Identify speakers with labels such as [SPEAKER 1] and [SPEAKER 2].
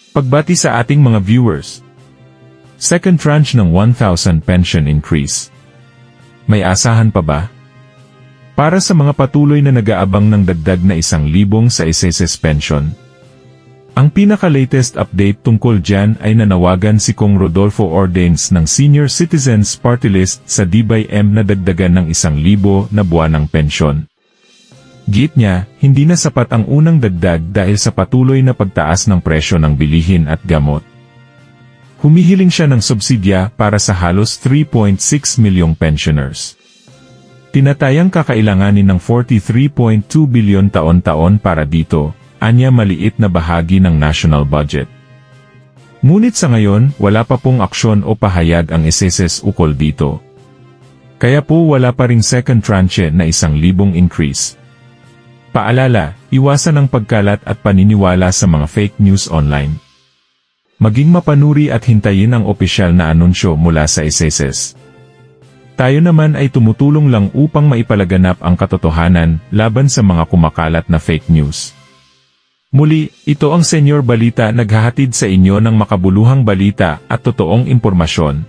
[SPEAKER 1] Pagbati sa ating mga viewers. Second tranche ng 1,000 pension increase. May asahan pa ba? Para sa mga patuloy na nag-aabang ng dagdag na 1,000 sa SSS pension. Ang pinaka-latest update tungkol dyan ay nanawagan si Kong Rodolfo Ordains ng Senior Citizens Party List sa DBM na dagdagan ng 1,000 na buwanang pensyon. Giit niya, hindi na sapat ang unang dagdag dahil sa patuloy na pagtaas ng presyo ng bilihin at gamot. Humihiling siya ng subsidya para sa halos 3.6 milyong pensioners. Tinatayang kakailanganin ng 43.2 bilyon taon-taon para dito, anya maliit na bahagi ng national budget. Ngunit sa ngayon, wala pa pong aksyon o pahayag ang SSS ukol dito. Kaya po wala pa ring second tranche na 1,000 increase. Paalala, iwasan ang pagkalat at paniniwala sa mga fake news online. Maging mapanuri at hintayin ang opisyal na anunsyo mula sa SSS. Tayo naman ay tumutulong lang upang maipalaganap ang katotohanan laban sa mga kumakalat na fake news. Muli, ito ang Senyor Balita naghahatid sa inyo ng makabuluhang balita at totoong impormasyon.